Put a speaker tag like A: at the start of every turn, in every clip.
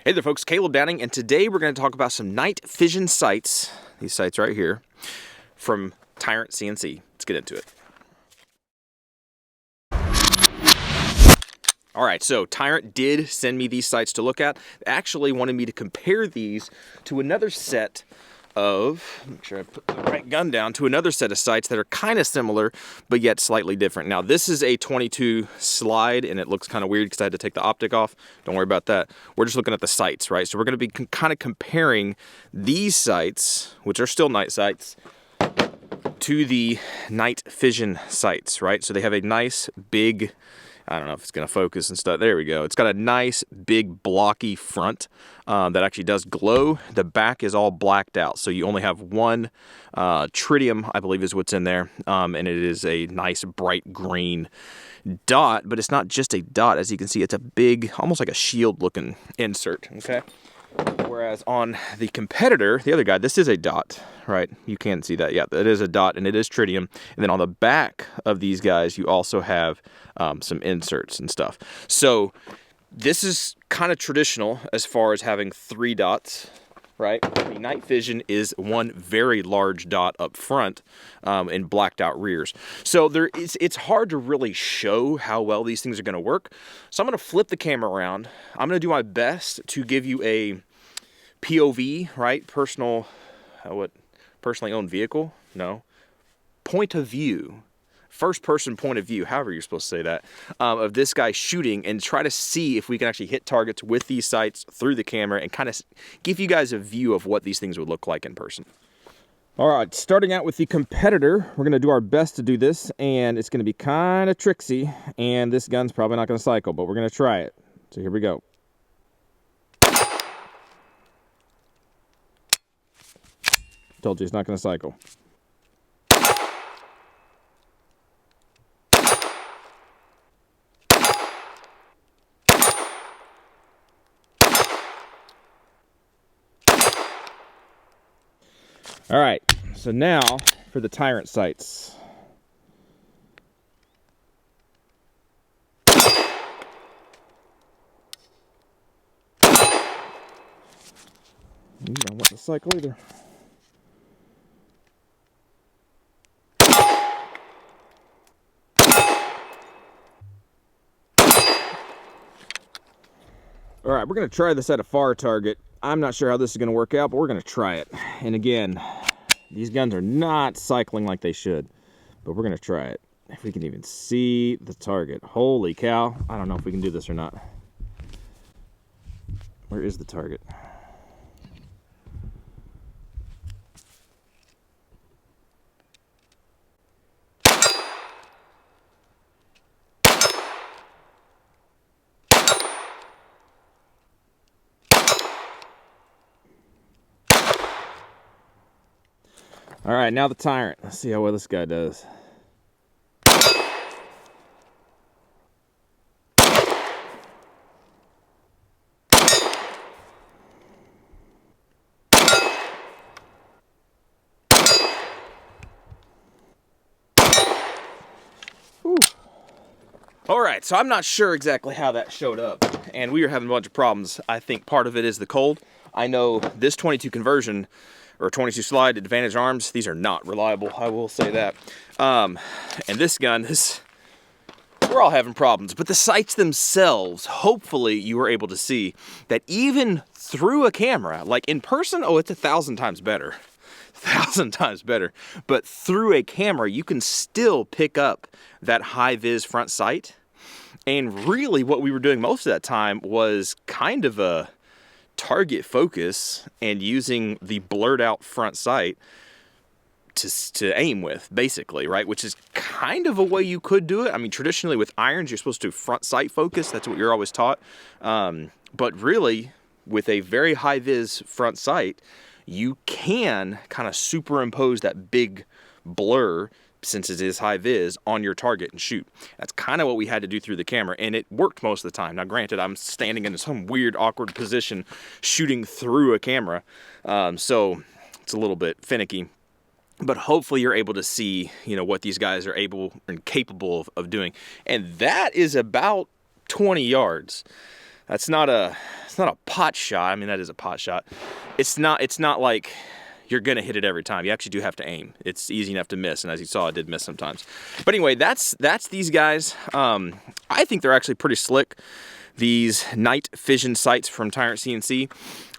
A: Hey there folks, Caleb Downing, and today we're going to talk about some Night Fision sights, these sights right here, from Tyrant CNC. Let's get into it. Alright, so Tyrant did send me these sights to look at. They actually wanted me to compare these to another set of, make sure I put the right gun down, to another set of sights that are kind of similar, but yet slightly different. Now this is a 22 slide, and it looks kind of weird because I had to take the optic off. Don't worry about that. We're just looking at the sights, right? So we're going to be kind of comparing these sights, which are still night sights, to the Night Fision sights, right? So they have a nice big, I don't know if it's going to focus and stuff. There we go. It's got a nice big blocky front that actually does glow. The back is all blacked out, so you only have one tritium, I believe is what's in there, and it is a nice bright green dot, but it's not just a dot. As you can see, it's a big, almost like a shield looking insert, okay? Whereas on the competitor, the other guy, this is a dot, right? You can see that. Yeah, that is a dot, and it is tritium. And then on the back of these guys, you also have some inserts and stuff. So this is kind of traditional as far as having 3 dots, right? The Night Fision is one very large dot up front and blacked out rears. So it's hard to really show how well these things are going to work. So I'm going to flip the camera around. I'm going to do my best to give you a POV, right? Personally owned vehicle? No. Point of view. First person point of view, however you're supposed to say that, of this guy shooting, and try to see if we can actually hit targets with these sights through the camera and kind of give you guys a view of what these things would look like in person. All right, starting out with the competitor, we're going to do our best to do this, and it's going to be kind of tricksy, and this gun's probably not going to cycle, but we're going to try it. So here we go. Told you it's not going to cycle. All right, so now for the Tyrant sights. I don't want the cycle either. All right, we're going to try this at a far target. I'm not sure how this is going to work out, but we're going to try it. And again, these guns are not cycling like they should, but we're going to try it. If we can even see the target. Holy cow. I don't know if we can do this or not. Where is the target? All right, now the Tyrant. Let's see how well this guy does. Whew. All right, so I'm not sure exactly how that showed up, and we were having a bunch of problems. I think part of it is the cold. I know this 22 conversion, or 22 slide advantage arms, these are not reliable, I will say that. And this gun, we're all having problems, but the sights themselves, hopefully you were able to see that even through a camera, like in person, oh, it's 1,000 times better. 1,000 times better. But through a camera, you can still pick up that high-vis front sight. And really what we were doing most of that time was kind of a target focus and using the blurred out front sight to aim with, basically, right? Which is kind of a way you could do it. I mean, traditionally with irons, you're supposed to front sight focus. That's what you're always taught. But really, with a very high vis front sight, you can kind of superimpose that big blur, since it is high vis, on your target and shoot. That's kind of what we had to do through the camera, and it worked most of the time. Now granted, I'm standing in some weird awkward position shooting through a camera, so it's a little bit finicky, but hopefully you're able to see, you know, what these guys are able and capable of doing. And that is about 20 yards. It's not a pot shot. I mean, that is a pot shot. It's not like you're gonna hit it every time. You actually do have to aim. It's easy enough to miss, and as you saw, I did miss sometimes. But anyway, that's these guys. I think they're actually pretty slick. These Night Fision sights from Tyrant CNC.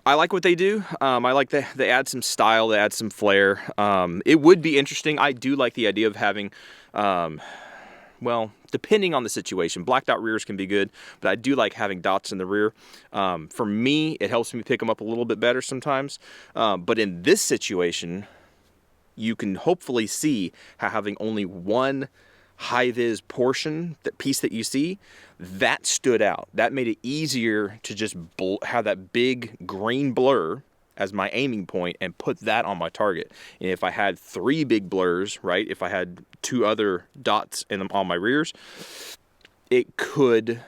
A: I like what they do. I like that they add some style, they add some flair. It would be interesting. I do like the idea of having, well, depending on the situation, blacked out rears can be good, but I do like having dots in the rear. For me, it helps me pick them up a little bit better sometimes. But in this situation, you can hopefully see how having only one high-vis portion, that piece that you see, that stood out. That made it easier to just have that big green blur as my aiming point and put that on my target. And if I had 3 big blurs, right, if I had 2 other dots on my rears, it could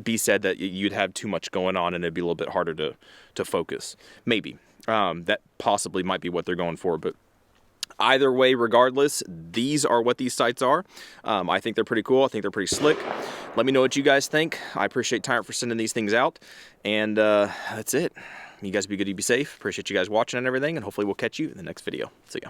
A: be said that you'd have too much going on and it'd be a little bit harder to focus. Maybe. That possibly might be what they're going for, but either way, regardless, these are what these sights are. I think they're pretty cool. I think they're pretty slick. Let me know what you guys think. I appreciate Tyrant for sending these things out. And that's it. You guys be good, you be safe. Appreciate you guys watching and everything. And hopefully we'll catch you in the next video. See ya.